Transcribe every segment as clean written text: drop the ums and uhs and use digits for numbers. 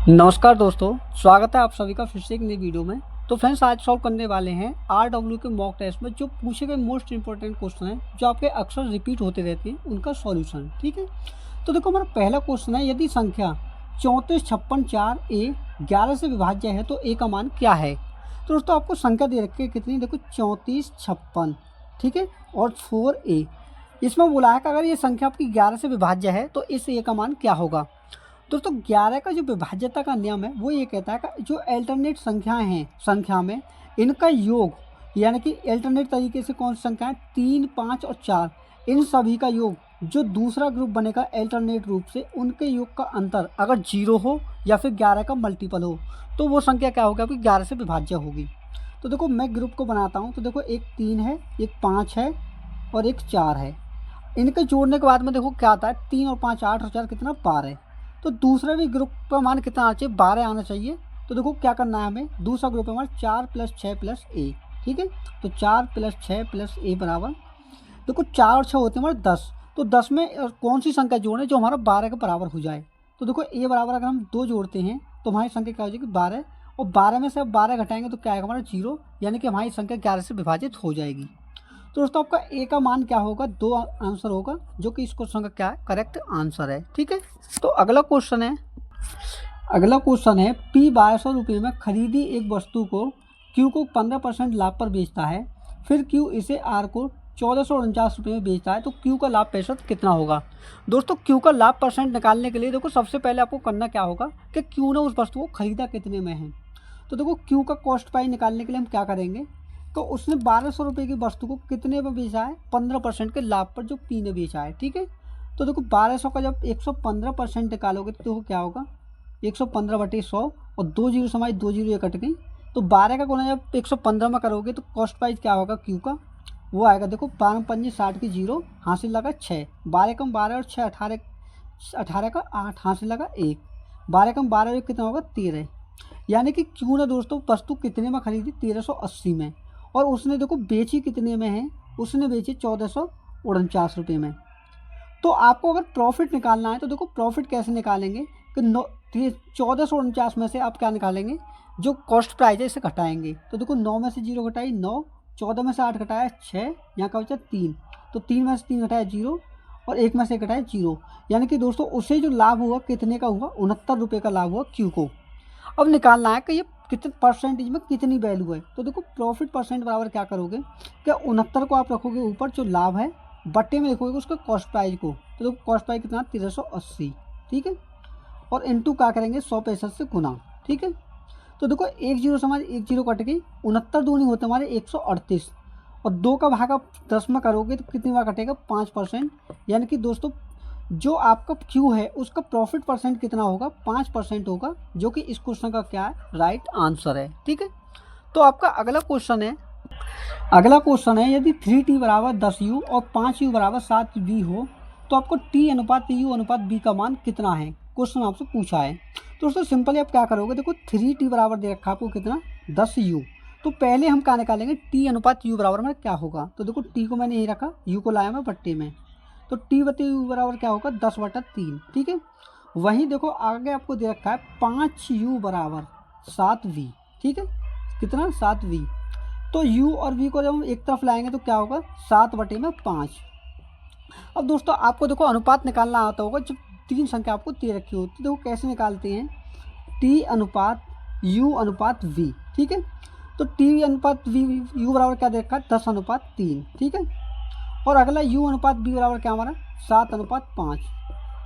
नमस्कार दोस्तों, स्वागत है आप सभी का फिर से एक नई वीडियो में। तो फ्रेंड्स, आज सॉल्व करने वाले हैं RW के मॉक टेस्ट में जो पूछे गए मोस्ट इंपॉर्टेंट क्वेश्चन हैं जो आपके अक्सर रिपीट होते रहते हैं, उनका सॉल्यूशन। ठीक है, तो देखो हमारा पहला क्वेश्चन है, यदि संख्या 34 56 4 A 11 से विभाज्य है तो A का मान क्या है। तो दोस्तों आपको संख्या दे रखी है कितनी, देखो 34 56, ठीक है, और 4A। इसमें बोला है कि अगर ये संख्या आपकी 11 से विभाज्य है तो इस A का मान क्या होगा। दोस्तों 11 का जो विभाज्यता का नियम है वो ये कहता है कि जो अल्टरनेट संख्याएं हैं संख्या में, इनका योग, यानी कि अल्टरनेट तरीके से कौन सी संख्याएं 3 5 और 4, इन सभी का योग जो दूसरा ग्रुप बनेगा अल्टरनेट रूप से, उनके योग का अंतर अगर 0 हो या फिर 11 का मल्टीपल हो तो वो संख्या क्या होगी, आपकी 11 से विभाज्य होगी। तो देखो मैं ग्रुप को बनाता हूँ। तो देखो एक 3 है, एक 5 है और एक 4 है। इनके जोड़ने के बाद में देखो क्या आता है, 3 और 5 8 और 4 कितना 12। तो दूसरे भी ग्रुप का मान कितना आना चाहिए, 12 आना चाहिए। तो देखो क्या करना है हमें, दूसरा ग्रुप है हमारा 4 + 6 + A, ठीक है। तो 4 + 6 + A बराबर, देखो 4 और 6 होते हैं हमारे 10। तो 10 में कौन सी संख्या जोड़ें जो हमारा 12 के बराबर हो जाए। तो देखो A बराबर अगर हम 2 जोड़ते हैं तो हमारी संख्या क्या हो जाएगी 12, और 12 में से अब 12 घटाएंगे तो क्या आएगा हमारा 0, यानी कि हमारी संख्या 11 से विभाजित हो जाएगी। तो दोस्तों आपका ए का मान क्या होगा, 2 आंसर होगा, जो कि इस क्वेश्चन का क्या है, करेक्ट आंसर है। ठीक है, तो अगला क्वेश्चन है P 1200 रुपये में खरीदी एक वस्तु को Q को 15% लाभ पर बेचता है, फिर Q इसे R को 1449 रुपये में बेचता है, तो Q का लाभ प्रतिशत कितना होगा। दोस्तों Q का लाभ परसेंट निकालने के लिए देखो सबसे पहले आपको करना क्या होगा कि Q ने उस वस्तु को खरीदा कितने में है। तो देखो Q का कॉस्ट प्राइस निकालने के लिए हम क्या करेंगे, तो उसने 1200 रुपये की वस्तु को कितने में बेचा है, 15% के लाभ पर जो P ने बेचा है। ठीक है, तो देखो 1200 का जब 115% निकालोगे तो देखो क्या होगा, 115/100, और 2 जीरो समाई 2 जीरो ये कट गई। तो 12 का गुना जब 115 में करोगे तो कॉस्ट प्राइस क्या होगा Q का, वो आएगा देखो 12 पंजी 60 की 0, हासिल लगा 6, 12 कम 12 और 6 18, 18 का 8, हासिल लगा 1, 12 कम 12 और कितना होगा 13। यानी कि Q ने दोस्तों वस्तु कितने में खरीदी, 1380 में, और उसने देखो बेची कितने में है, उसने बेची 1449 रुपये में। तो आपको अगर प्रॉफिट निकालना है तो देखो प्रॉफिट कैसे निकालेंगे कि 1449 में से आप क्या निकालेंगे, जो कॉस्ट प्राइस है इसे घटाएंगे। तो देखो 9 में से 0 घटाई 9, 14 में से 8 घटाया 6, यहाँ का बचा 3, तो 3 में से 3 घटाया 0, और 1 में से घटाया 0। यानी कि दोस्तों उसे जो लाभ हुआ कितने का हुआ, 69 रुपये का लाभ हुआ Q को। अब निकालना है कि ये कितने परसेंटेज में कितनी वैल्यू है। तो देखो प्रॉफिट परसेंट बराबर क्या करोगे, क्या 69 को आप रखोगे ऊपर जो लाभ है, बट्टे में लिखोगे उसका कॉस्ट प्राइस को। तो देखो कॉस्ट प्राइस कितना 1380, ठीक है, और इंटू क्या करेंगे 165 से गुना। ठीक है, तो देखो 1 जीरो से हमारे 1 जीरो कट गई, 69 दूनी होते हमारे 138, और 2 का भाग आप 10 में करोगे तो कितनी बार कटेगा 5%। यानी कि दोस्तों जो आपका Q है उसका प्रॉफिट परसेंट कितना होगा, 5% होगा, जो कि इस क्वेश्चन का क्या है, राइट आंसर है। ठीक है, तो आपका अगला क्वेश्चन है यदि 3T बराबर 10U और 5U बराबर 7V हो तो आपको T अनुपात U अनुपात B का मान कितना है, क्वेश्चन आपसे पूछा है। तो दोस्तों सिंपली आप क्या करोगे, देखो 3T बराबर दे रखा आपको कितना 10U, तो पहले हम क्या निकालेंगे T अनुपात U बराबर में क्या होगा। तो देखो T को मैंने यही रखा, U को लाया मैं बट्टे में, तो T/U बराबर क्या होगा 10/3। ठीक है, वहीं देखो आगे आपको दे रखा है 5U बराबर 7V। ठीक है, कितना 7V, तो U और V को जब हम एक तरफ लाएंगे तो क्या होगा 7/5। अब दोस्तों आपको देखो अनुपात निकालना आता होगा, जब 3 संख्या आपको दे रखी होती है। देखो कैसे निकालते हैं, T अनुपात U अनुपात V। ठीक है, तो T अनुपात V U बराबर क्या दे रखा है 10/3। ठीक है, और अगला U अनुपात B बराबर क्या हमारा 7/5।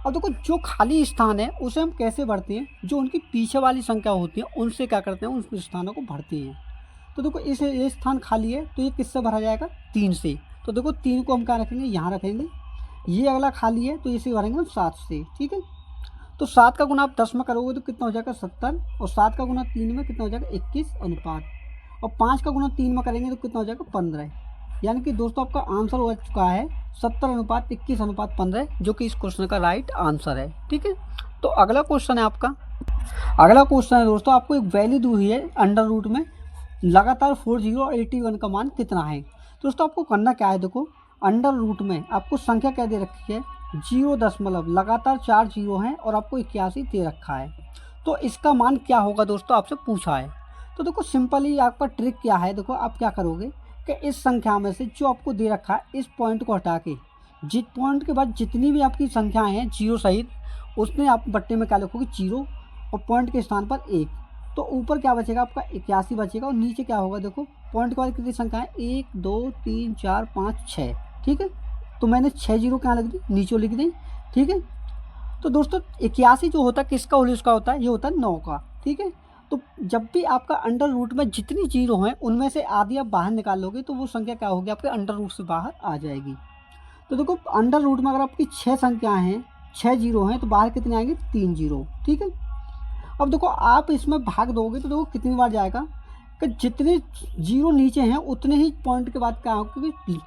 अब देखो जो खाली स्थान है उसे हम कैसे भरते हैं, जो उनकी पीछे वाली संख्या होती है उनसे क्या करते हैं, उन स्थानों को भरते हैं। तो देखो ये स्थान खाली है तो ये किससे भरा जाएगा, 3 से। तो देखो 3 को हम क्या रखेंगे, यहाँ रखेंगे। ये अगला खाली है तो इसे भरेंगे हम 7 से। ठीक है, तो 7 का गुना आप 10 में करोगे तो कितना हो जाएगा 70, और 7 का गुना 3 में कितना हो जाएगा 21 अनुपात, और 5 का गुना 3 में करेंगे तो कितना हो जाएगा 15। यानी कि दोस्तों आपका आंसर हो चुका है 70:21:15, जो कि इस क्वेश्चन का राइट आंसर है। ठीक है, तो अगला क्वेश्चन है दोस्तों, आपको एक वैल्यू दी हुई है अंडर रूट में, लगातार 40 और 81 का मान कितना है। दोस्तों आपको करना क्या है, देखो अंडर रूट में आपको संख्या क्या दे रखी है 0 दशमलव, लगातार 4 जीरो हैं और आपको 81 दे रखा है। तो इसका मान क्या होगा दोस्तों, आपसे पूछा है। तो देखो सिंपली आपका ट्रिक क्या है, देखो आप क्या करोगे कि इस संख्या में से जो आपको दे रखा है इस पॉइंट को हटा के जिस पॉइंट के बाद जितनी भी आपकी संख्याएं हैं जीरो सहित, उसमें आप बट्टे में क्या लिखोगे, जीरो, और पॉइंट के स्थान पर एक। तो ऊपर क्या बचेगा आपका 81 बचेगा, और नीचे क्या होगा देखो, पॉइंट के बाद कितनी संख्याएं, 1 2 3 4 5 6, ठीक है। तो मैंने 6 जीरो कहाँ लिख दी, नीचे लिख दी, ठीक है। तो दोस्तों 81 जो होता है किसका होल स्क्वायर होता है, ये होता है 9 का, ठीक है। तो जब भी आपका अंडर रूट में जितनी जीरो हैं उनमें से आधी आप बाहर निकाल लोगे तो वो संख्या क्या होगी, आपके अंडर रूट से बाहर आ जाएगी। तो देखो अंडर रूट में अगर आपकी 6 संख्याएं हैं, 6 जीरो हैं, तो बाहर कितने आएंगे, 3 जीरो, ठीक है। अब देखो आप इसमें भाग दोगे तो देखो कितनी बार जाएगा, कि जितने जीरो नीचे हैं उतने ही पॉइंट के बाद क्या होगा, क्योंकि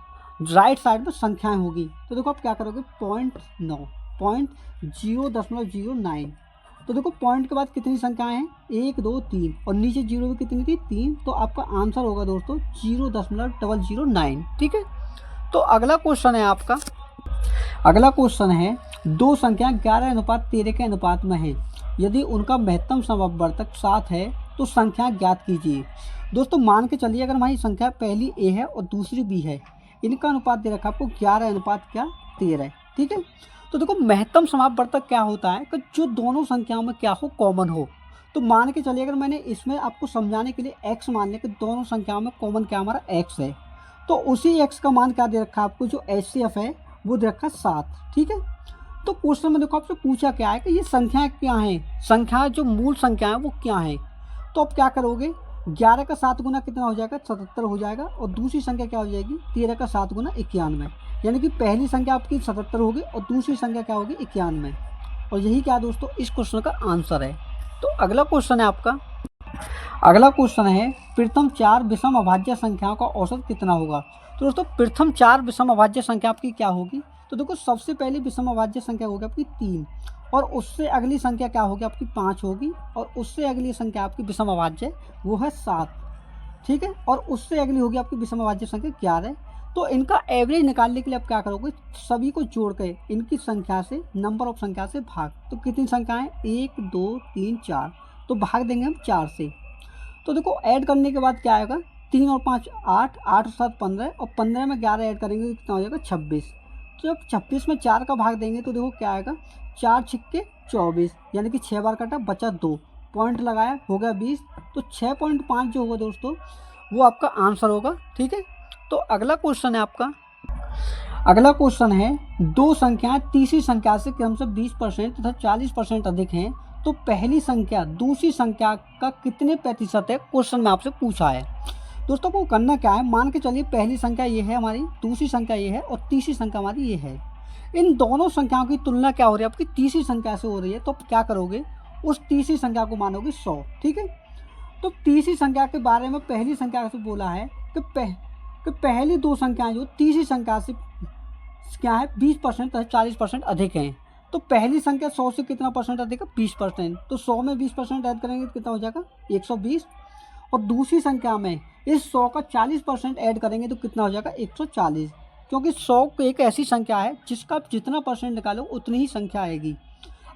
राइट साइड में संख्याएं होगी। तो देखो आप क्या करोगे, 0.09, तो देखो पॉइंट के बाद कितनी संख्याएं हैं, 1 2 3, और नीचे जीरो भी कितनी थी, 3। तो आपका आंसर होगा दोस्तों 0.009, ठीक है। तो अगला क्वेश्चन है आपका, अगला क्वेश्चन है, दो संख्या 11:13 के अनुपात में है, यदि उनका महत्तम समवर्तक 7 है तो संख्या ज्ञात कीजिए। दोस्तों मान के चलिए अगर हमारी संख्या पहली ए है और दूसरी बी है, इनका अनुपात दे रखा आपको 11:13, ठीक है। तो देखो महत्तम समापवर्तक क्या होता है कि जो दोनों संख्याओं में क्या हो, कॉमन हो। तो मान के चलिए अगर मैंने इसमें आपको समझाने के लिए x मान लिया कि दोनों संख्याओं में कॉमन क्या हमारा x है, तो उसी x का मान क्या दे रखा है आपको, जो HCF है वो दे रखा है 7, ठीक है। तो क्वेश्चन में देखो आपसे पूछा क्या है कि ये संख्याएं क्या हैं, संख्या जो मूल संख्या है वो क्या है। तो आप क्या करोगे, 11 का 7 गुना कितना हो जाएगा, 77 हो जाएगा, और दूसरी संख्या क्या हो जाएगी, 13 का 7 गुना 91, यानी कि पहली संख्या आपकी 77 होगी और दूसरी संख्या क्या होगी, 91। और यही क्या दोस्तों इस क्वेश्चन का आंसर है। तो अगला क्वेश्चन है आपका, अगला क्वेश्चन है, प्रथम 4 विषम अभाज्य संख्याओं का औसत कितना होगा। तो दोस्तों प्रथम 4 विषम अभाज्य संख्या आपकी क्या होगी, तो देखो सबसे पहली विषम अभाज्य संख्या होगी आपकी 3, और उससे अगली संख्या क्या होगी आपकी 5 होगी, और उससे अगली संख्या आपकी विषम अभाज्य वो है 7, ठीक है, और उससे अगली होगी आपकी विषम अभाज्य संख्या 11। तो इनका एवरेज निकालने के लिए आप क्या करोगे, सभी को जोड़ के इनकी संख्या से, नंबर ऑफ संख्या से भाग। तो कितनी संख्याएं, 1 2 3 4, तो भाग देंगे हम 4 से। तो देखो ऐड करने के बाद क्या आएगा, 3 और 5 8, 8 और 7 15, और 15 में 11 ऐड करेंगे तो कितना हो जाएगा 26। तो जब 26 में 4 का भाग देंगे तो देखो क्या आएगा, 4 छिक्के 24, यानी कि 6 बार कटा, बचा 2, पॉइंट लगाया, हो गया 20। तो 6.5 जो होगा दोस्तों वो आपका आंसर होगा, ठीक है। तो अगला क्वेश्चन है आपका, अगला क्वेश्चन है, दो संख्याएं तीसरी संख्या से क्रमशः 20% तथा 40% अधिक हैं, तो पहली संख्या दूसरी संख्या का कितने प्रतिशत है, क्वेश्चन में आपसे पूछा है। दोस्तों को करना क्या है, मान के चलिए पहली संख्या ये है हमारी, दूसरी संख्या ये है, और तीसरी संख्या हमारी ये है। इन दोनों संख्याओं की तुलना क्या हो रही है आपकी, तीसरी संख्या से हो रही है। तो क्या करोगे, उस तीसरी संख्या को मानोगे 100, ठीक है। तो तीसरी संख्या के बारे में पहली संख्या से बोला है कि पहली दो संख्याएं जो तीसरी संख्या से क्या है 20% तथा 40% अधिक हैं। तो पहली संख्या 100 से कितना परसेंट अधिक है, 20%। तो 100 में 20% ऐड करेंगे तो कितना हो जाएगा, 120। और दूसरी संख्या में इस 100 का 40% ऐड करेंगे तो कितना हो जाएगा, 140। क्योंकि 100 एक ऐसी संख्या है जिसका आप जितना परसेंट निकालो उतनी ही संख्या आएगी।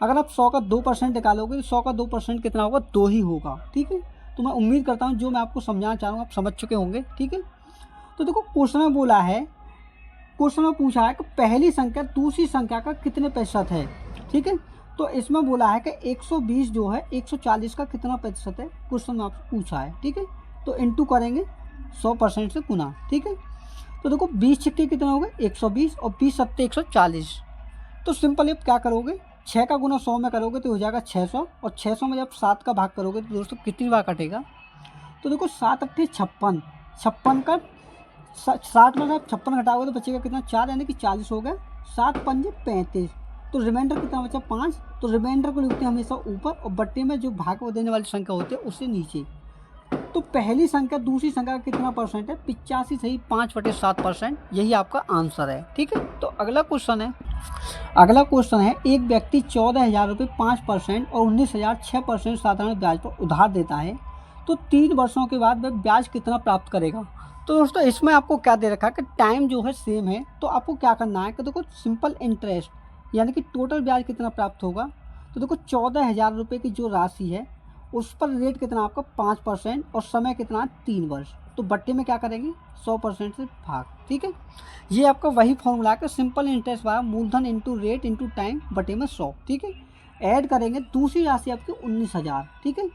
अगर आप 100 का 2% निकालोगे तो 100 का 2% कितना होगा, 2 ही होगा, ठीक है। तो मैं उम्मीद करता हूँ जो मैं आपको समझाना चाह रहा हूँ आप समझ चुके होंगे, ठीक है। तो देखो क्वेश्चन में बोला है, क्वेश्चन में पूछा है कि पहली संख्या दूसरी संख्या का कितने प्रतिशत है, ठीक है। तो इसमें बोला है कि 120 जो है 140 का कितना प्रतिशत है, क्वेश्चन में आपसे पूछा है, ठीक है। तो इंटू करेंगे 100% से गुना, ठीक है। तो देखो 20 छिक्के कितना हो गए 120, और 20 सत्ते 140। तो सिंपल आप क्या करोगे, 6 का गुना 100 में करोगे तो हो जाएगा 600, और 600 में जब 7 का भाग करोगे तो दोस्तों कितनी बार कटेगा। तो देखो 7 अट्ठे 56, 56 का 60 में आप 56 घटाओगे तो बचेगा कितना, 4, यानी कि 40 हो गया। 7 पंजे 35, तो रिमाइंडर कितना बचा 5। तो रिमाइंडर को लिखते हैं हमेशा ऊपर, और बट्टे में जो भाग को देने वाली संख्या होती है उससे नीचे। तो पहली संख्या दूसरी संख्या का कितना परसेंट है, 85 सही 5/7%, यही आपका आंसर है, ठीक है। तो अगला क्वेश्चन है, अगला क्वेश्चन है, एक व्यक्ति 14,000 रुपये 5% और 19,000 6% साधारण ब्याज पर उधार देता है, तो 3 वर्षों के बाद वह ब्याज कितना प्राप्त करेगा। तो दोस्तों इसमें आपको क्या दे रखा है कि टाइम जो है सेम है, तो आपको क्या करना है कि देखो सिंपल इंटरेस्ट, यानी कि टोटल ब्याज कितना प्राप्त होगा। तो देखो 14,000 रुपये की जो राशि है उस पर रेट कितना आपका 5% और समय कितना 3 वर्ष। तो बट्टे में क्या करेंगे 100% से भाग। ठीक है, ये आपका वही फॉर्मूला है, सिंपल इंटरेस्ट वाला मूलधन इंटू रेट इंटू टाइम बटे में 100। ठीक है, ऐड करेंगे दूसरी राशि आपकी 19,000। ठीक है,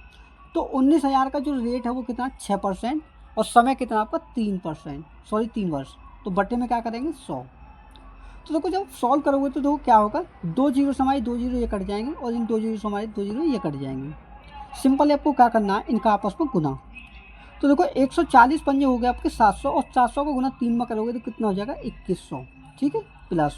तो 19,000 का जो रेट है वो कितना 6% और समय कितना आपका 3%, सॉरी 3 वर्ष। तो बट्टे में क्या करेंगे 100। तो देखो जब सॉल्व करोगे तो देखो क्या होगा, 2 जीरो समाई 2 जीरो ये कट जाएंगे और इन 2 जीरो समाई 2 जीरो ये कट जाएंगे। सिंपल आपको क्या करना है, इनका आपस में गुना। तो देखो 140 पंजे हो गए आपके 700 और 700 को गुना 3 में करोगे तो कितना हो जाएगा 2100। ठीक है, प्लस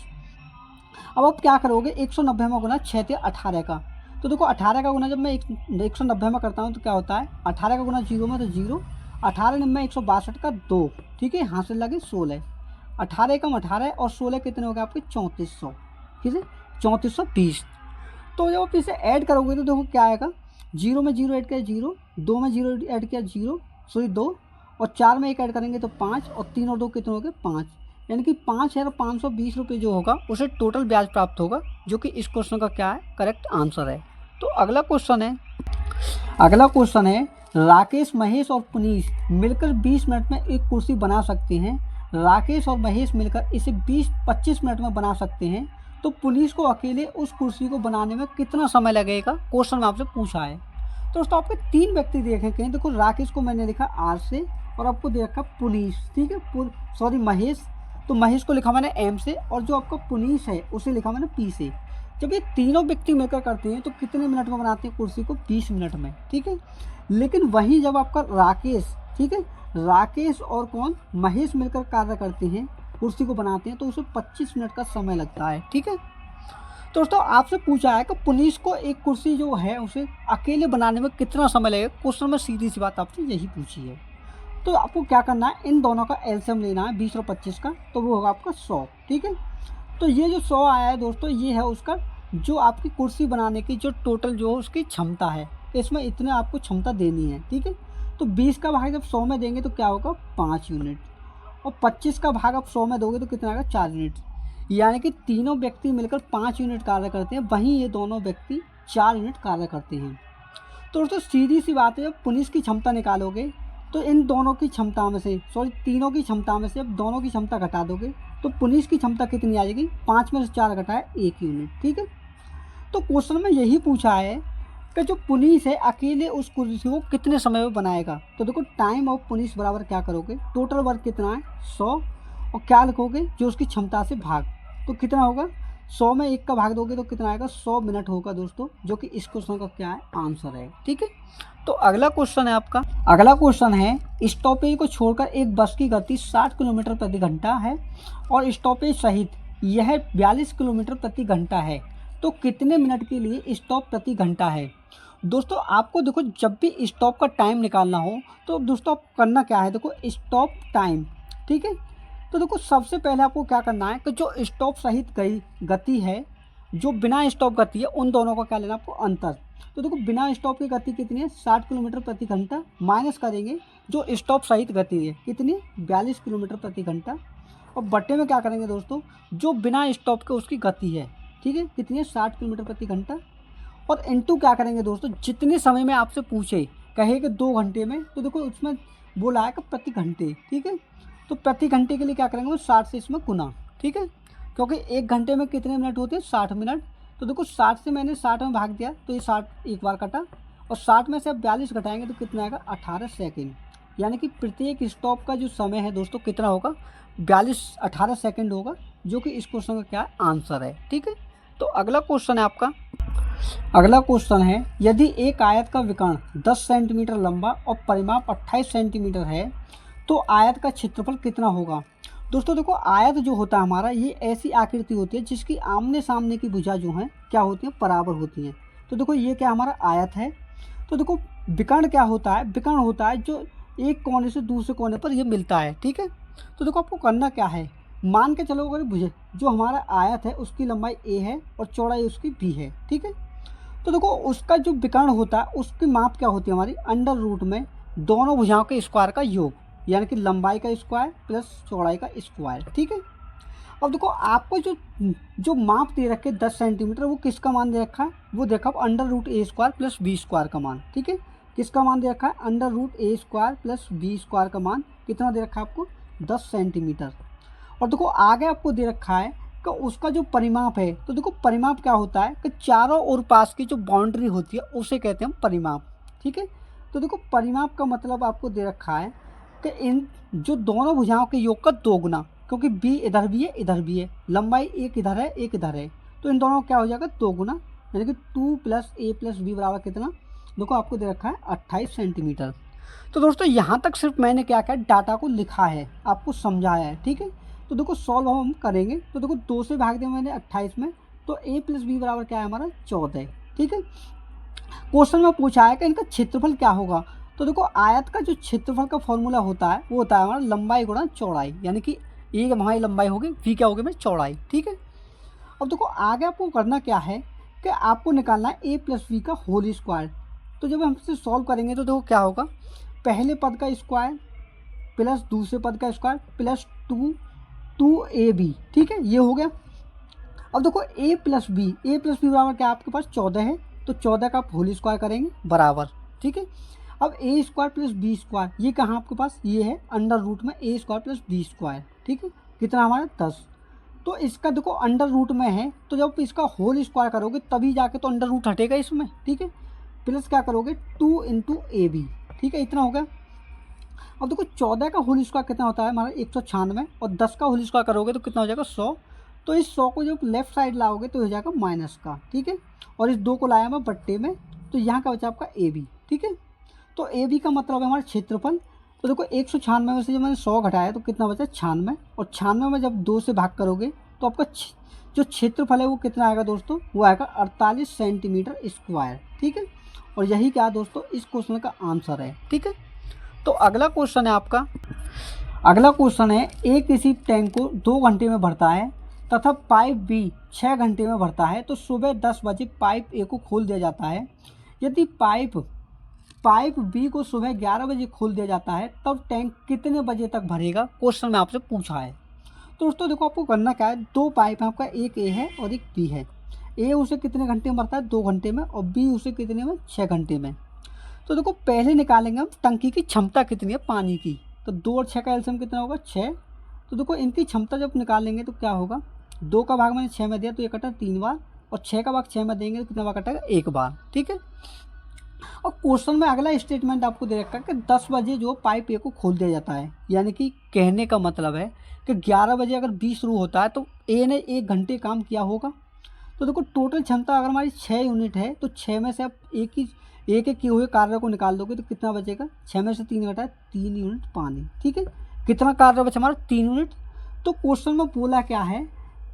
अब आप क्या करोगे 190 में गुना 6 × 18 का। तो देखो 18 का गुना जब मैं 190 में करता हूँ तो क्या होता है, 18 का गुना 0 में तो 0, 18 9 162 का 2। ठीक है, यहाँ से लगे 16, 18 कम 18 और 16 कितने हो गए आपके 3400। ठीक है, 3420। तो जब आप इसे ऐड करोगे तो देखो क्या आएगा, 0 में 0 ऐड किया 0, 2 में 0 ऐड किया 0, सॉरी 2, और 4 में 1 ऐड करेंगे तो 5 और 3 और 2 कितने हो गए 5, यानी कि 5,520 रुपये जो होगा उसे टोटल ब्याज प्राप्त होगा, जो कि इस क्वेश्चन का क्या है करेक्ट आंसर है। तो अगला क्वेश्चन है राकेश महेश और पुनीश मिलकर 20 मिनट में एक कुर्सी बना सकते हैं। राकेश और महेश मिलकर इसे 20-25 मिनट में बना सकते हैं, तो पुनीश को अकेले उस कुर्सी को बनाने में कितना समय लगेगा, क्वेश्चन में आपसे पूछा है। तो दोस्तों आपके 3 व्यक्ति देखें कहीं, देखो राकेश को मैंने लिखा आर से और आपको दे रखा पुनीश। ठीक है, सॉरी महेश, तो महेश को लिखा मैंने एम से और जो आपका पुनीश है उसे लिखा मैंने पी से। जब ये तीनों व्यक्ति मिलकर करते हैं तो कितने मिनट में बनाते हैं कुर्सी को 20 मिनट में। ठीक है, लेकिन वहीं जब आपका राकेश, ठीक है, राकेश और कौन महेश मिलकर कार्य करते हैं कुर्सी को बनाते हैं तो उसे 25 मिनट का समय लगता है। ठीक है, तो दोस्तों आपसे पूछा है कि पुनीश को एक कुर्सी जो है उसे अकेले बनाने में कितना समय लगेगा, क्वेश्चन में सीधी सी बात आपसे यही पूछी है। तो आपको क्या करना है, इन दोनों का एलसीएम लेना है 20 और 25 का, तो वो होगा आपका 100। ठीक है, तो ये जो 100 आया है दोस्तों ये है उसका जो आपकी कुर्सी बनाने की जो टोटल जो उसकी क्षमता है, इसमें इतने आपको क्षमता देनी है। ठीक है, तो 20 का भाग जब 100 में देंगे तो क्या होगा 5 यूनिट, और 25 का भाग आप 100 में दोगे तो कितना आएगा 4 यूनिट, यानी कि तीनों व्यक्ति मिलकर 5 यूनिट कार्य करते हैं, वहीं ये दोनों व्यक्ति 4 यूनिट कार्य करते हैं। तो दोस्तों सीधी सी बात है, जब पुलिस की क्षमता निकालोगे तो इन दोनों की क्षमता में से, सॉरी तीनों की क्षमता में से अब दोनों की क्षमता घटा दोगे तो पुलिस की क्षमता कितनी आ जाएगी, 5 में से 4 घटाए 1 यूनिट। ठीक है, तो क्वेश्चन में यही पूछा है कि जो पुलिस है अकेले उस कुर्सी को कितने समय में बनाएगा। तो देखो टाइम ऑफ पुलिस बराबर क्या करोगे, टोटल वर्क कितना है 100 और क्या लिखोगे जो उसकी क्षमता से भाग, तो कितना होगा 100 में 1 का भाग दोगे तो कितना आएगा 100 मिनट होगा दोस्तों, जो कि इस क्वेश्चन का क्या है आंसर है। ठीक है, तो अगला क्वेश्चन है आपका, अगला क्वेश्चन है स्टॉपेज को छोड़कर एक बस की गति 60 किलोमीटर प्रति घंटा है और स्टॉपेज सहित यह 42 किलोमीटर प्रति घंटा है, तो कितने मिनट के लिए स्टॉप प्रति घंटा है। दोस्तों आपको देखो जब भी स्टॉप का टाइम निकालना हो तो दोस्तों आप करना क्या है, देखो स्टॉप टाइम। ठीक है, तो देखो सबसे पहले आपको क्या करना है कि जो स्टॉप सहित गति है, जो बिना स्टॉप गति है, उन दोनों का क्या लेना आपको अंतर। तो देखो बिना स्टॉप की गति कितनी है 60 किलोमीटर प्रति घंटा, माइनस करेंगे जो स्टॉप सहित गति है कितनी 42 किलोमीटर प्रति घंटा, और बट्टे में क्या करेंगे दोस्तों जो बिना स्टॉप के उसकी गति है, ठीक है, कितनी है 60 किलोमीटर प्रति घंटा, और इनटू क्या करेंगे दोस्तों जितने समय में आपसे पूछे, कहे कि 2 घंटे में, तो देखो उसमें बोला है कि प्रति घंटे। ठीक है, तो प्रति घंटे के लिए क्या करेंगे 60 से इसमें गुना। ठीक है, क्योंकि 1 घंटे में कितने मिनट होते हैं 60 मिनट, तो देखो 60 से मैंने 60 में भाग दिया तो ये 60 एक बार कटा, और 60 में से अब 42 घटाएंगे तो कितना आएगा 18 सेकेंड, यानी कि प्रत्येक स्टॉप का जो समय है दोस्तों कितना होगा 18 सेकेंड होगा, जो कि इस क्वेश्चन का क्या आंसर है। ठीक है, तो अगला क्वेश्चन है आपका, अगला क्वेश्चन है यदि एक आयत का विकर्ण 10 सेंटीमीटर लंबा और परिमाप 28 सेंटीमीटर है तो आयत का क्षेत्रफल कितना होगा। दोस्तों देखो आयत जो होता है हमारा ये ऐसी आकृति होती है जिसकी आमने सामने की भुजा जो है क्या होती है बराबर होती हैं। तो देखो ये क्या हमारा आयत है, तो देखो विकर्ण क्या होता है, विकर्ण होता है जो एक कोने से दूसरे कोने पर ये मिलता है। ठीक है, तो देखो आपको करना क्या है, मान के चलो अगर भुजा जो हमारा आयत है उसकी लंबाई a है और चौड़ाई उसकी b है। ठीक है, तो देखो उसका जो विकर्ण होता है उसकी माप क्या होती है हमारी अंडर रूट में दोनों भुजाओं के स्क्वायर का योग, यानी कि लंबाई का स्क्वायर प्लस चौड़ाई का स्क्वायर। ठीक है, अब देखो आपको जो जो माप दे रखे 10 सेंटीमीटर, वो किसका मान दे रखा है, वो देखा अंडर रूट ए स्क्वायर प्लस बी स्क्वायर का मान। ठीक है, किसका मान दे रखा है, अंडर रूट ए स्क्वायर प्लस बी स्क्वायर का मान कितना दे रखा है आपको, 10 सेंटीमीटर। और देखो आगे आपको दे रखा है कि उसका जो परिमाप है, तो देखो परिमाप क्या होता है कि चारों ओर पास की जो बाउंड्री होती है उसे कहते हैं हम परिमाप। ठीक है, तो देखो परिमाप का मतलब आपको दे रखा है कि इन जो दोनों भुजाओं के योग का 2 गुना, क्योंकि बी इधर भी है इधर भी है, लंबाई एक इधर है एक इधर है, तो इन दोनों का क्या हो जाएगा 2 गुना, यानी कि 2 + a + b बराबर कितना, देखो आपको दे रखा है 28 सेंटीमीटर। तो दोस्तों यहाँ तक सिर्फ मैंने क्या किया, डाटा को लिखा है, आपको समझाया है। ठीक है, तो देखो सॉल्व हम करेंगे, तो देखो 2 से भाग दिया मैंने 28 में, तो a + b बराबर क्या है हमारा 14। ठीक है, क्वेश्चन में पूछा है कि इनका क्षेत्रफल क्या होगा। तो देखो आयत का जो क्षेत्रफल का फॉर्मूला होता है वो होता है हमारा लंबाई गुणा चौड़ाई, यानी कि ए हमारी लंबाई होगी, वी क्या होगी मेरी चौड़ाई। ठीक है, अब देखो आगे आपको करना क्या है कि आपको निकालना है a + b का होल स्क्वायर। तो जब हम इसे सॉल्व करेंगे तो देखो क्या होगा, पहले पद का स्क्वायर प्लस दूसरे पद का स्क्वायर प्लस 2ab। ठीक है, ये हो गया। अब देखो a + b बराबर क्या आपके पास 14 है, तो 14 का आप होल स्क्वायर करेंगे बराबर। ठीक है, अब a square plus B square ये कहाँ आपके पास, ये है अंडर रूट में a square plus B square. ठीक है, कितना हमारा 10। तो इसका देखो अंडर रूट में है, तो जब इसका होल स्क्वायर करोगे तभी जाके तो अंडर रूट हटेगा इसमें। ठीक है, प्लस क्या करोगे 2 × ab। ठीक है, इतना हो गया। अब देखो 14 का होल स्क्वायर कितना होता है हमारा 196, और 10 का होल स्क्वायर करोगे तो कितना हो जाएगा 100। तो इस 100 को जब लेफ्ट साइड लाओगे तो हो जाएगा माइनस का। ठीक है, और इस 2 को लाया मैं बट्टे में, तो यहाँ का बचा आपका ए बी। ठीक है, तो ए बी का मतलब है हमारा क्षेत्रफल। तो देखो 196 में से जब मैंने 100 घटाया तो कितना बचा 96, और 96 में जब 2 से भाग करोगे तो आपका जो क्षेत्रफल है वो कितना आएगा दोस्तों, वो आएगा 48 सेंटीमीटर स्क्वायर। ठीक है, और यही क्या दोस्तों इस क्वेश्चन का आंसर है। ठीक है, तो अगला क्वेश्चन है आपका, अगला क्वेश्चन है ए किसी टैंक को 2 घंटे में भरता है तथा पाइप बी 6 घंटे में भरता है, तो सुबह 10 बजे पाइप ए को खोल दिया जाता है। यदि पाइप बी को सुबह 11 बजे खोल दिया जाता है तब टैंक कितने बजे तक भरेगा, क्वेश्चन में आपसे पूछा है। तो दोस्तों देखो आपको करना क्या है, 2 पाइप है आपका, एक ए है और एक बी है। ए उसे कितने घंटे में भरता है 2 घंटे में, और बी उसे कितने में 6 घंटे में। तो देखो पहले निकालेंगे हम टंकी की क्षमता कितनी है पानी की, तो 2 और 6 का एलसीएम कितना होगा 6। तो देखो इनकी क्षमता जब निकालेंगे तो क्या होगा, 2 का भाग मैंने 6 में दिया तो ये कटा 3 बार, और 6 का भाग 6 में देंगे तो कितना बार कटेगा 1 बार। ठीक है, और क्वेश्चन में अगला स्टेटमेंट आपको दे रखा है कि 10 बजे जो पाइप ए को खोल दिया जाता है, यानी कि कहने का मतलब है कि 11 बजे अगर बी शुरू होता है तो ए ने 1 घंटे काम किया होगा। तो देखो टोटल क्षमता अगर हमारी 6 यूनिट है, तो 6 में से आप एक एक किए हुए कार्य को निकाल दोगे तो कितना बचेगा, 6 में से 3 घटाए 3 यूनिट पानी। ठीक है, कितना कार्य बचा हमारा 3 यूनिट। तो क्वेश्चन में बोला क्या है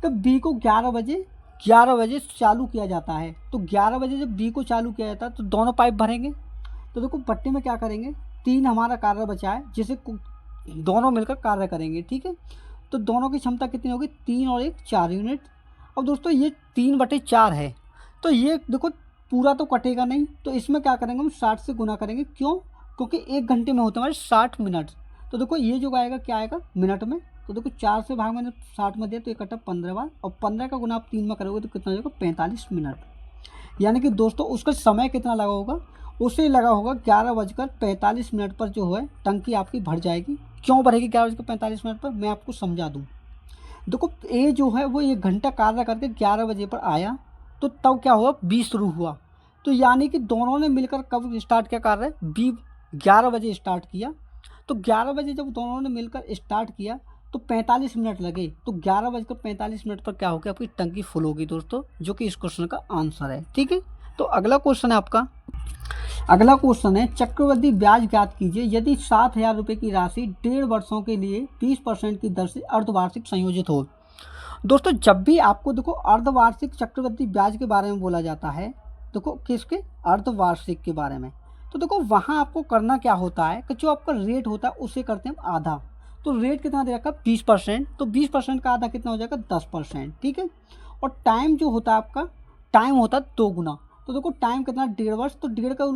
कि बी को 11 बजे चालू किया जाता है, तो 11 बजे जब बी को चालू किया जाता है तो दोनों पाइप भरेंगे। तो देखो पट्टी में क्या करेंगे, 3 हमारा कार्य बचा है जिसे दोनों मिलकर कार्य करेंगे। ठीक है, तो दोनों की क्षमता कितनी होगी, 3 और 1 4 यूनिट। अब दोस्तों ये 3/4 है, तो ये देखो पूरा तो कटेगा नहीं, तो इसमें क्या करेंगे हम 60 से गुना करेंगे। क्यों, क्योंकि 1 घंटे में होते हैं हमारे 60 मिनट। तो देखो ये जो आएगा क्या आएगा मिनट में, तो देखो 4 से भाग मैंने 60 में दिया तो ये कटा 15 बार, और 15 का गुना आप 3 में करोगे तो कितना हो जाएगा 45 मिनट। यानी कि दोस्तों उसका समय कितना लगा होगा, उसे लगा होगा 11:45 पर जो है टंकी आपकी भर जाएगी। क्यों भरेगी 11:45 पर, मैं आपको समझा दूँ। देखो ए जो है वो 1 घंटा कार्य करके 11 बजे पर आया, तो तब क्या हुआ बी शुरू हुआ, तो यानी कि दोनों ने मिलकर कब स्टार्ट किया कार्य, बी 11 बजे स्टार्ट किया। तो 11 बजे जब दोनों ने मिलकर स्टार्ट किया तो 45 मिनट लगे, तो 11:45 पर क्या होगी आपकी टंकी फुल होगी दोस्तों, जो कि इस क्वेश्चन का आंसर है। ठीक है, तो अगला क्वेश्चन है आपका, अगला क्वेश्चन है चक्रवृद्धि ब्याज ज्ञात कीजिए यदि 7,000 रुपये की राशि 1.5 वर्षों के लिए 20% की दर से अर्धवार्षिक संयोजित हो। दोस्तों जब भी आपको देखो अर्धवार्षिक चक्रवृद्धि ब्याज के बारे में बोला जाता है, देखो किसके, अर्धवार्षिक के बारे में, तो देखो वहाँ आपको करना क्या होता है कि जो आपका रेट होता है उसे करते हैं हम आधा। तो रेट कितना दे रखा है 20%, तो 20% का आधा कितना हो जाएगा 10%। ठीक है, और टाइम जो होता है आपका, टाइम होता है 2 गुना। तो देखो टाइम कितना 1.5 वर्ष, तो 1.5 का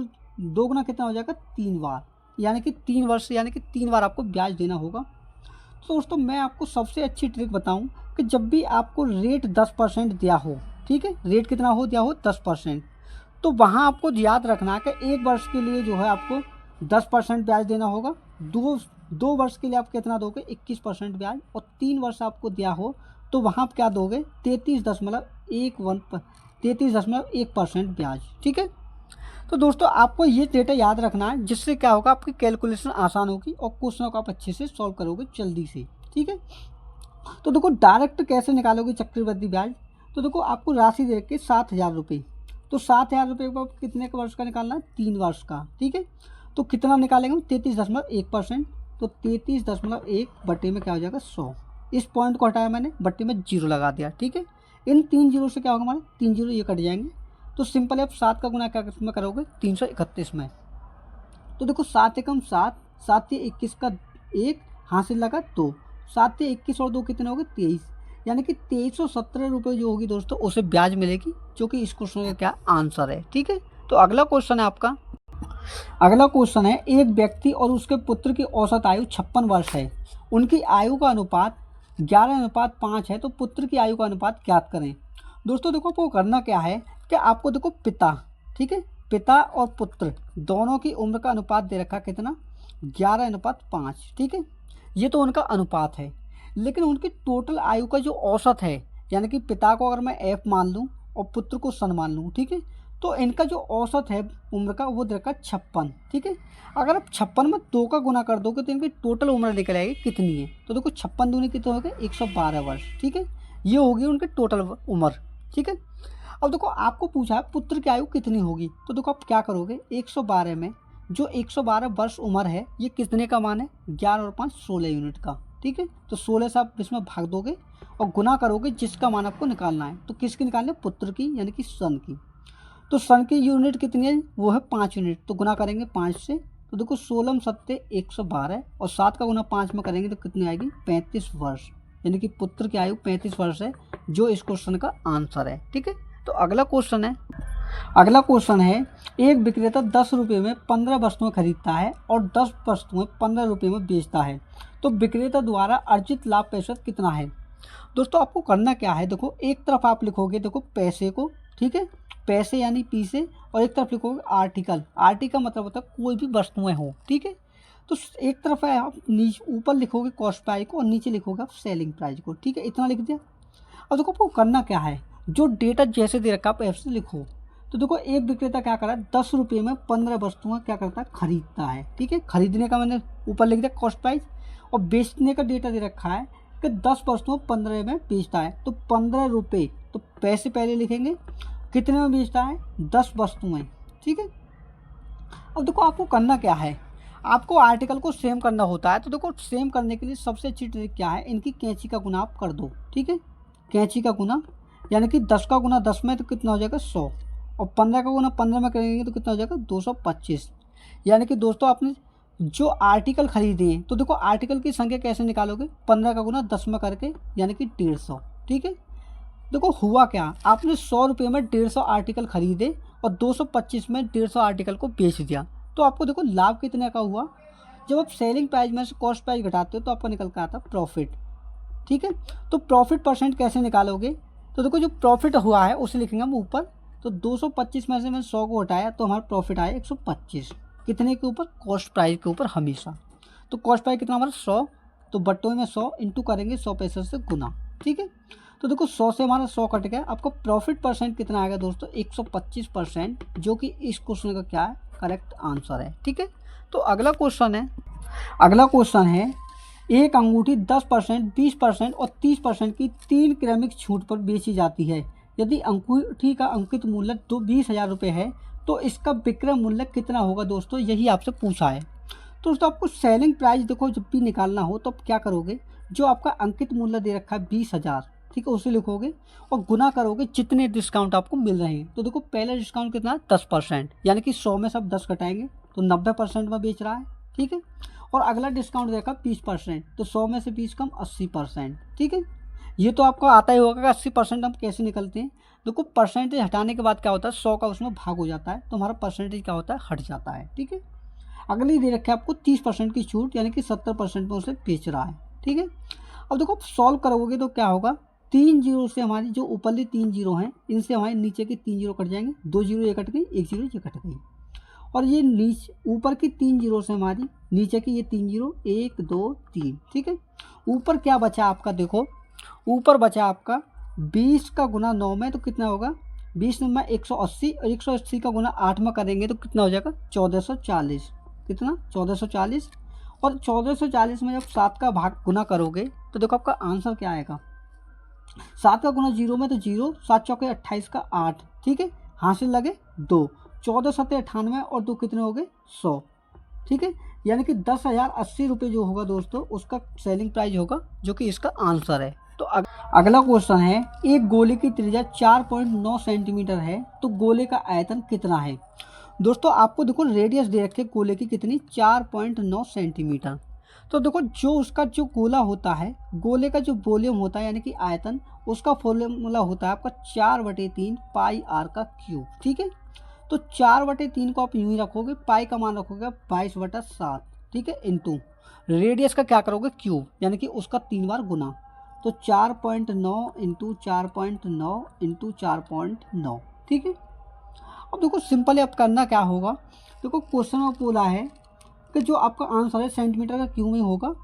2 गुना कितना हो जाएगा 3 बार, यानी कि 3 वर्ष, यानी कि 3 बार आपको ब्याज देना होगा। तो दोस्तों मैं आपको सबसे अच्छी ट्रिक बताऊं कि जब भी आपको रेट 10% दिया हो, ठीक है, रेट कितना हो दिया हो 10%, तो वहाँ आपको याद रखना है कि 1 वर्ष के लिए जो है आपको 10% ब्याज देना होगा, 2 वर्ष के लिए आप कितना दोगे 21% ब्याज, और 3 वर्ष आपको दिया हो तो वहाँ आप क्या दोगे 33.1% ब्याज, ठीक है। तो दोस्तों आपको ये डेटा याद रखना है, जिससे क्या होगा आपकी कैलकुलेशन आसान होगी और क्वेश्चनों को आप अच्छे से सॉल्व करोगे जल्दी से, ठीक है। तो देखो डायरेक्ट कैसे निकालोगे चक्रवृद्धि ब्याज, तो देखो आपको राशि दे के 7,000 रुपये, तो 7,000 रुपये को कितने के वर्ष का निकालना है 3 वर्ष का, ठीक है। तो कितना निकालेंगे हम 33.1%, तो 33.1 बटे में क्या हो जाएगा 100, इस पॉइंट को हटाया मैंने, बटे में 0 लगा दिया, ठीक है। इन 3 जीरो से क्या होगा हमारे 3 जीरो ये कट जाएंगे, तो सिंपल आप 7 का गुना क्या में करोगे 331 में, तो देखो 7 एकम 7, 7 से 21 का 1 हासिल लगा 2, 7 से 21 और 2 कितने हो गए 23, यानी कि 2317 रुपये जो होगी दोस्तों उसे ब्याज मिलेगी, जो कि इस क्वेश्चन का क्या आंसर है, ठीक है। तो अगला क्वेश्चन है आपका, अगला क्वेश्चन है एक व्यक्ति और उसके पुत्र की औसत आयु 56 वर्ष है, उनकी आयु का अनुपात 11:5 है, तो पुत्र की आयु का अनुपात ज्ञात करें। दोस्तों देखो आपको करना क्या है कि आपको देखो पिता, ठीक है, पिता और पुत्र दोनों की उम्र का अनुपात दे रखा कितना 11:5, ठीक है, ये तो उनका अनुपात है, लेकिन उनकी टोटल आयु का जो औसत है, यानी कि पिता को अगर मैं f मान लूँ और पुत्र को सन मान लूँ, ठीक है, तो इनका जो औसत है उम्र का वो दे रखा 56, ठीक है। अगर आप 56 में 2 का गुना कर दोगे तो इनकी टोटल उम्र निकल आएगी कितनी है, तो देखो 56 दूनी कितने हो गए 112 वर्ष, ठीक है, ये होगी उनकी टोटल उम्र, ठीक है। अब देखो आपको पूछा है पुत्र की आयु कितनी होगी, तो देखो आप क्या करोगे 112 में जो 112 वर्ष उम्र है ये कितने का मान है 11 और 5 16 यूनिट का, ठीक है। तो 16 से आप इसमें भाग दोगे और गुना करोगे, जिसका मान आपको निकालना है, तो किसकी निकालना है पुत्र की, यानी कि सन की। तो सन की यूनिट कितनी है वो है 5 यूनिट, तो गुना करेंगे 5 से, तो देखो 16 7 112 और 7 का गुना 5 में करेंगे तो कितनी आएगी 35 वर्ष, यानी कि पुत्र की आयु 35 वर्ष है, जो इस क्वेश्चन का आंसर है, ठीक है। तो अगला क्वेश्चन है एक विक्रेता 10 रुपये में 15 वस्तुएं खरीदता है और 10 वस्तुएं 15 रुपये में बेचता है, तो विक्रेता द्वारा अर्जित लाभ प्रतिशत कितना है। दोस्तों आपको करना क्या है, देखो एक तरफ आप लिखोगे देखो पैसे को, ठीक है, पैसे यानी पी से, और एक तरफ लिखोगे आर्टिकल, आर्टिकल मतलब होता है कोई भी वस्तुएं हो, ठीक है। तो एक तरफ है आप नीचे ऊपर लिखोगे कॉस्ट प्राइस को और नीचे लिखोगे आप सेलिंग प्राइस को, ठीक है, इतना लिख दिया। अब देखो आपको करना क्या है, जो डेटा जैसे दे रखा आप ऐसे लिखो। तो देखो एक विक्रेता क्या कर रहा है 10 रुपये में 15 वस्तुएं क्या करता है खरीदता है, ठीक है, खरीदने का मैंने ऊपर लिख दिया कॉस्ट प्राइस, और बेचने का डेटा दे रखा है कि 10 वस्तुएं 15 में बेचता है, तो 15 रुपये, तो पैसे पहले लिखेंगे, कितने में बेचता है 10 वस्तुएं, ठीक है। अब देखो आपको करना क्या है, आपको आर्टिकल को सेम करना होता है, तो देखो सेम करने के लिए सबसे अच्छी ट्रिक क्या है, इनकी कैंची का गुना आप कर दो, ठीक है, कैंची का गुना, यानी कि 10 का गुना 10 में तो कितना हो जाएगा 100, और 15 का गुना 15 में करेंगे तो कितना हो जाएगा 225, यानी कि दोस्तों आपने जो आर्टिकल खरीदे हैं, तो देखो आर्टिकल की संख्या कैसे निकालोगे 15 का गुना 10 में करके, यानी कि 150, ठीक है। देखो हुआ क्या, आपने 100 रुपये में 150 आर्टिकल खरीदे और 225 में 150 आर्टिकल को बेच दिया, तो आपको देखो लाभ कितने का हुआ, जब आप सेलिंग प्राइस में से कॉस्ट प्राइस घटाते हो तो आपको निकल कर आता प्रॉफिट, ठीक है। तो प्रॉफिट परसेंट कैसे निकालोगे, तो देखो जो प्रॉफिट हुआ है उसे लिखेंगे हम ऊपर, तो 225 में से मैंने 100 को हटाया तो हमारा प्रॉफिट आया 125, कितने के ऊपर कॉस्ट प्राइस के ऊपर हमेशा, तो कॉस्ट प्राइस कितना हमारा 100, तो बट्टों में 100 इंटू करेंगे 100 पैसे से गुना, ठीक है। तो देखो 100 से हमारा 100 कट गया, आपका प्रॉफिट परसेंट कितना आएगा दोस्तों 125%, जो कि इस क्वेश्चन का क्या है करेक्ट आंसर है, ठीक है। तो अगला क्वेश्चन है एक अंगूठी 10%, 20% और 30% की 3 क्रमिक छूट पर बेची जाती है, यदि अंगूठी का अंकित मूल्य 20,000 रुपये है तो इसका विक्रय मूल्य कितना होगा दोस्तों, यही आपसे पूछा है। तो दोस्तों आपको सेलिंग प्राइस देखो जब भी निकालना हो तो आप क्या करोगे, जो आपका अंकित मूल्य दे रखा है 20,000, ठीक है, उसे लिखोगे और गुना करोगे जितने डिस्काउंट आपको मिल रहे हैं। तो देखो पहला डिस्काउंट कितना है 10%, यानी कि 100 में सब 10 घटाएंगे तो 90% में बेच रहा है, ठीक है। और अगला डिस्काउंट देखा 20%, तो 100 में से 20 कम 80%, ठीक है। ये तो आपको आता ही होगा कि 80% हम कैसे निकलते हैं, देखो परसेंटेज हटाने के बाद क्या होता है 100 का उसमें भाग हो जाता है, तो हमारा परसेंटेज क्या होता है हट जाता है, ठीक है। अगली दे रखे आपको 30% की छूट, यानी कि 70% में उसे बेच रहा है, ठीक है। अब देखो सॉल्व करोगे तो क्या होगा, तीन जीरो से हमारी जो ऊपरली तीन जीरो हैं इनसे हमारे नीचे की तीन जीरो कट जाएंगे, दो जीरो ये कट गई, एक जीरो ये कट गई। और ये नीचे ऊपर की तीन जीरो से हमारी नीचे की ये तीन जीरो, एक दो तीन, ठीक है। ऊपर क्या बचा आपका, देखो ऊपर बचा आपका 20 का गुना 9 में तो कितना होगा, 20 में 180 और 180 का गुना 8 में करेंगे तो कितना हो जाएगा 1440। कितना 1440। और 1440 में जब 7 का भाग गुना करोगे तो देखो आपका आंसर क्या आएगा। 7 का गुना जीरो में तो जीरो, 7 चौके 28 का 8, ठीक है। हासिल लगे 2, 14 सत्ते 98 और 2 कितने हो गए 100, ठीक है। यानी कि 10,080 रुपये जो होगा दोस्तों उसका सेलिंग प्राइस होगा, जो कि इसका आंसर है। तो अगला क्वेश्चन है, एक गोले की त्रिज्या 4.9 सेंटीमीटर है तो गोले का आयतन कितना है। दोस्तों आपको देखो रेडियस दे रखे गोले की कितनी, 4.9 सेंटीमीटर। तो देखो जो उसका जो गोला होता है, गोले का जो वॉल्यूम होता है यानी कि आयतन, उसका फॉर्मूला होता है आपका 4/3 पाई आर का क्यूब, ठीक है। तो 4/3 को आप यूं ही रखोगे, पाई का मान रखोगे 22/7, ठीक है, इंटू रेडियस का क्या करोगे क्यूब, यानी कि उसका 3 बार गुना। तो 4.9 इंटू 4.9 इंटू 4.9, ठीक है। अब देखो सिंपली अब करना क्या होगा, देखो क्वेश्चन में बोला है कि जो आपका आंसर है सेंटीमीटर का क्यूब में होगा।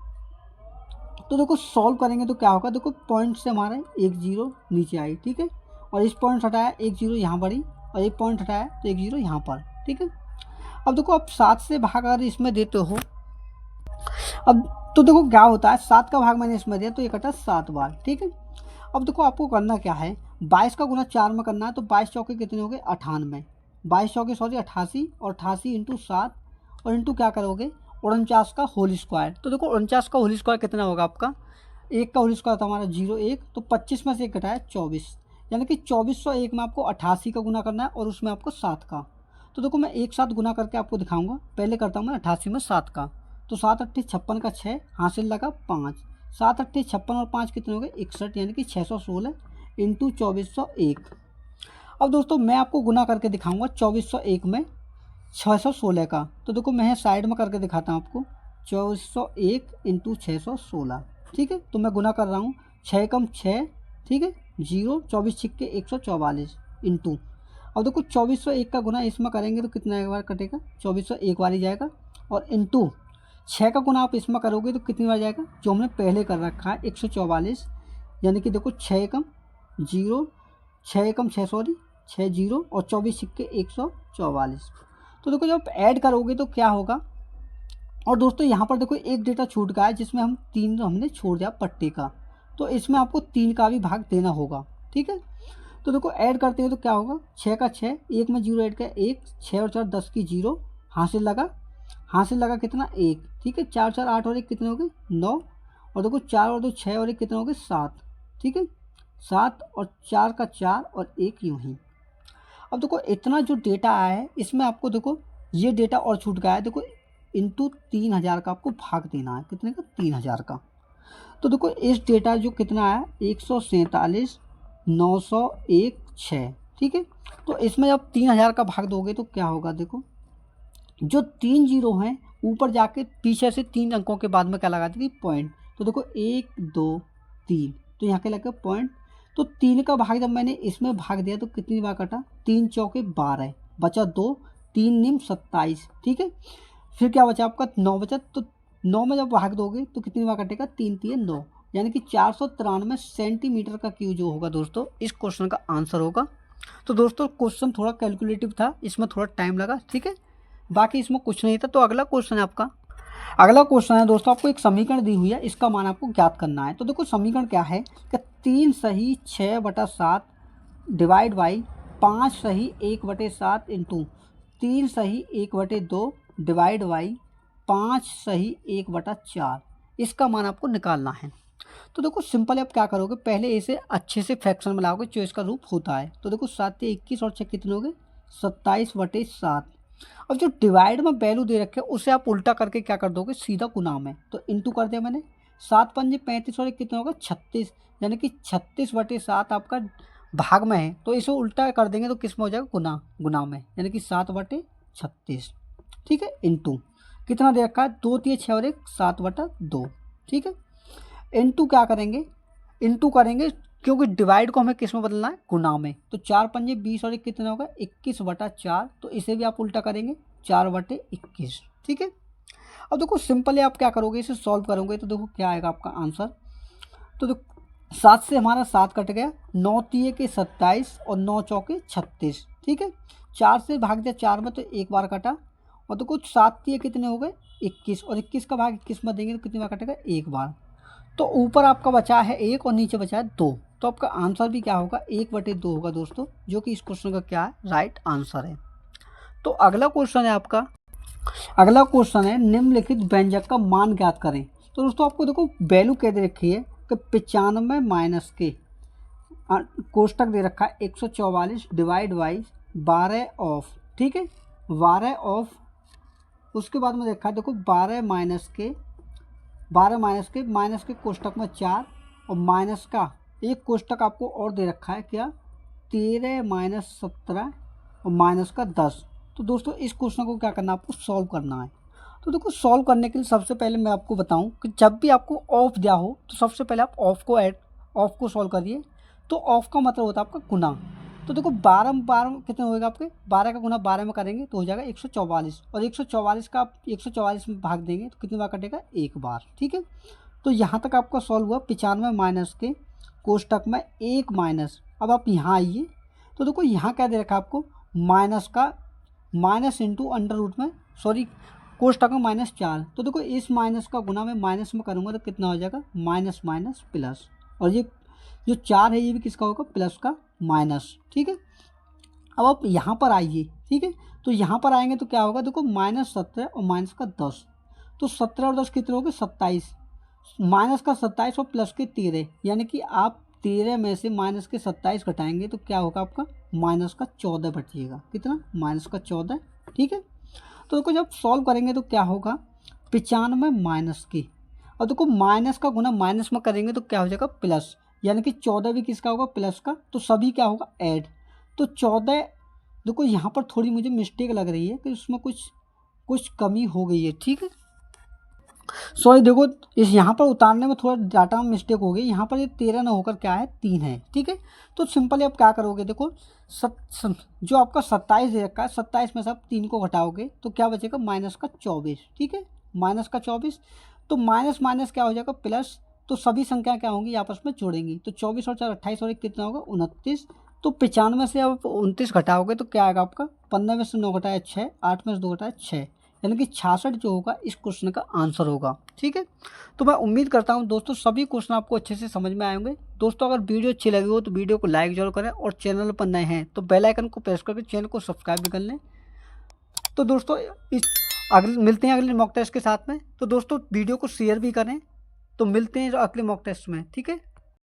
तो देखो सॉल्व करेंगे तो क्या होगा, देखो पॉइंट से हमारा एक जीरो नीचे आई, ठीक है, और इस पॉइंट हटाया एक जीरो यहाँ बढ़ी, और एक पॉइंट हटाया तो एक जीरो यहाँ पर, ठीक है। अब देखो आप 7 से भाग अगर इसमें देते हो, अब तो देखो क्या होता है, 7 का भाग मैंने इसमें दिया तो ये कटा 7 बार, ठीक है। अब देखो आपको करना क्या है, 22 का गुना 4 में करना है तो 22 चौके कितने हो गए 98, 22 चौके सॉरी 88, और 88 इंटू 7 और इंटू क्या करोगे 49 का होल स्क्वायर। तो देखो 49 का होल स्क्वायर कितना होगा आपका, एक का होल स्क्वायर था हमारा 01, तो 25 में से एक घटाया 24, यानी कि 2401 में आपको 88 का गुना करना है और उसमें आपको 7 का। तो देखो मैं एक साथ गुना करके आपको दिखाऊंगा, पहले करता हूँ मैं 88 में 7 का। तो 7 अट्ठी 56 का 6, हासिल लगा 5, 7 अट्ठी 56 और 5 कितने हो गए 61, यानी कि 616 इंटू 2401। अब दोस्तों मैं आपको गुना करके दिखाऊंगा 2401 में 616 का। तो देखो मैं साइड में करके दिखाता हूँ आपको, 2401 इंटू 616, ठीक है। तो मैं गुना कर रहा हूँ, 6 कम 6, ठीक है, 0, 24 छिक्के 144 इंटू, अब देखो 2401 का गुना इसमें करेंगे तो कितना एक बार कटेगा 2401 बार ही जाएगा, और इंटू 6 का गुना आप इसमें करोगे तो कितनी बार जाएगा, जो हमने पहले कर रखा है 144, यानी कि देखो 6 कम 0, 6 कम 6 सॉरी 6 0 और 24 छिक्के 144। तो देखो जब ऐड करोगे तो क्या होगा, और दोस्तों यहाँ पर देखो एक डेटा छूट गया है जिसमें हम 3 हमने छोड़ दिया पट्टे का, तो इसमें आपको 3 का भी भाग देना होगा, ठीक है। तो देखो ऐड करते हैं तो क्या होगा, 6 का 6, एक में 0 ऐड किया 1, 6 और 4 10 की 0, हासिल लगा कितना 1, ठीक है। 4 4 8 और 1 कितने हो गए 9, और देखो 4 और 2 6 और 1 कितने हो गए 7, ठीक है, 7 और 4 का 4 और 1 यूँ ही। अब देखो इतना जो डेटा आया है इसमें आपको देखो ये डेटा और छूट गया है, देखो इंटू 3000 का आपको भाग देना है, कितने का 3000 का। तो देखो इस डेटा जो कितना आया 147,901,6, ठीक है। तो इसमें जब 3000 का भाग दोगे तो क्या होगा, देखो जो 3 जीरो हैं ऊपर जाके पीछे से 3 अंकों के बाद में क्या लगा देगी पॉइंट, तो देखो 1 2 3, तो यहाँ के लगे पॉइंट। तो 3 का भाग जब मैंने इसमें भाग दिया तो कितनी बार कटा, 3 चौके 12, बचा 2, 3 निम 27, ठीक है। फिर क्या बचा आपका 9 बचा, तो 9 में जब भाग दोगे तो कितनी बार कटेगा 3 3 9, यानी कि 493 सेंटीमीटर का क्यू जो होगा दोस्तों इस क्वेश्चन का आंसर होगा। तो दोस्तों क्वेश्चन थोड़ा कैलकुलेटिव था, इसमें थोड़ा टाइम लगा, ठीक है, बाकी इसमें कुछ नहीं था। तो अगला क्वेश्चन है आपका, अगला क्वेश्चन है दोस्तों, आपको एक समीकरण दी हुई है, इसका मान आपको ज्ञात करना है। तो देखो समीकरण क्या है कि 3 सही 6/7 डिवाइड बाई 5 सही 1/7 इंटू 3 सही 1/2 डिवाइड बाई 5 सही 1/4, इसका मान आपको निकालना है। तो देखो सिंपल आप क्या करोगे, पहले इसे अच्छे से फ्रैक्शन में लाओगे जो इसका रूप होता है। तो देखो 7 21 और 6 कितने हो गए 27/7। अब जो डिवाइड में वैल्यू दे रखे उसे आप उल्टा करके क्या कर दोगे सीधा गुना में, तो इंटू कर दिया मैंने, 7 पंजे 35 और 1 कितना होगा 36, यानी कि 36/7 आपका भाग में है, तो इसे उल्टा कर देंगे तो किस में हो जाएगा गुना में, यानी कि 7/36, ठीक है, इंटू कितना दे रखा है 2 3 6 और 1 7/2, ठीक है। इंटू क्या करेंगे, इंटू करेंगे क्योंकि डिवाइड को हमें किस में बदलना है, गुना में। तो 4 पंजे 20 और 1 कितना होगा, 21/4। तो इसे भी आप उल्टा करेंगे 4/21। ठीक है। अब देखो सिंपली आप क्या करोगे, इसे सॉल्व करोगे तो देखो क्या आएगा आपका आंसर। तो देखो 7 से हमारा 7 कट गया, 9 तिये के 27 और 9 चौके 36। ठीक है। 4 से भाग दिया 4 में तो एक बार कटा, और तो कुछ 7 तिये कितने हो गए, 21, और 21 का भाग 21 में देंगे तो कितनी बार कटेगा, एक बार। तो ऊपर आपका बचा है 1 और नीचे बचा है 2। तो आपका आंसर भी क्या होगा, 1/2 होगा दोस्तों, जो कि इस क्वेश्चन का क्या है, राइट आंसर है। तो अगला क्वेश्चन है आपका, अगला क्वेश्चन है निम्नलिखित व्यंजक का मान ज्ञात करें। तो दोस्तों आपको देखो वैल्यू कह दे रखी है कि 95 माइनस के कोष्टक दे रखा है 144 डिवाइड बाई 12 ऑफ। ठीक है, 12 ऑफ, उसके बाद में देखा है देखो 12 माइनस के कोष्टक में 4, और माइनस का एक कोष्टक आपको और दे रखा है क्या, 13 माइनस 17 और माइनस का 10। तो दोस्तों इस क्वेश्चन को क्या करना है, आपको सॉल्व करना है। तो देखो सॉल्व करने के लिए सबसे पहले मैं आपको बताऊं कि जब भी आपको ऑफ दिया हो तो सबसे पहले आप ऑफ को सॉल्व करिए। तो ऑफ का मतलब होता है आपका गुना। तो देखो 12 कितने होएगा आपके, 12 का गुना 12 में करेंगे तो हो जाएगा 144, और 144 का आप 144 में भाग देंगे तो कितनी बार कटेगा, एक बार। ठीक है। तो यहाँ तक आपका सॉल्व हुआ। 95 माइनस के कोष्टक में 1 माइनस। अब आप यहाँ आइए तो देखो यहाँ क्या दे रखा है आपको, माइनस का माइनस इंटू अंडर रूट में, सॉरी कोष्टक में -4। तो देखो इस माइनस का गुना में माइनस में करूँगा तो कितना हो जाएगा, माइनस माइनस प्लस, और ये जो 4 है ये भी किसका होगा, प्लस का माइनस। ठीक है। अब आप यहाँ पर आइए। ठीक है। तो यहाँ पर आएंगे तो क्या होगा, देखो -17 और माइनस का 10। तो 17 और 10 कितने हो गए, 27। माइनस का 27 और प्लस के 13, यानी कि आप 13 में से माइनस के 27 घटाएंगे तो क्या होगा आपका, माइनस का 14 बचिएगा। कितना, माइनस का 14। ठीक है। तो देखो जब सॉल्व करेंगे तो क्या होगा, 95 माइनस के, और देखो माइनस का गुना माइनस में करेंगे तो क्या हो जाएगा, प्लस, यानी कि 14 भी किसका होगा, प्लस का। तो सभी क्या होगा, ऐड। तो 14, देखो यहाँ पर थोड़ी मुझे मिस्टेक लग रही है कि उसमें कुछ कमी हो गई है। ठीक है। सॉरी देखो इस यहाँ पर उतारने में थोड़ा डाटा में मिस्टेक हो गई। यहाँ पर ये 13 ना होकर क्या है, 3 है। ठीक है। तो सिंपली आप क्या करोगे, देखो जो आपका 27 दे रखा है, 27 में से आप 3 को घटाओगे तो क्या बचेगा, माइनस का 24। ठीक है, माइनस का 24। तो माइनस माइनस क्या हो जाएगा, प्लस। तो सभी संख्या क्या होंगी, आपस में जोड़ेंगी। तो 24 और 4 28 और 1 कितना होगा, 29। तो 95 से आप 29 घटाओगे तो क्या आएगा आपका, 15 में से 9 घटाया 6, 8 में से 2 घटाया 6, यानी कि 66 जो होगा इस क्वेश्चन का आंसर होगा। ठीक है। तो मैं उम्मीद करता हूं दोस्तों सभी क्वेश्चन आपको अच्छे से समझ में आए होंगे। दोस्तों अगर वीडियो अच्छी लगी हो तो वीडियो को लाइक जरूर करें, और चैनल पर नए हैं तो बेल आइकन को प्रेस करके चैनल को सब्सक्राइब भी कर लें। तो दोस्तों मिलते हैं अगले मॉक टेस्ट के साथ में। तो दोस्तों वीडियो को शेयर भी करें। तो मिलते हैं अगले मॉक टेस्ट में। ठीक है।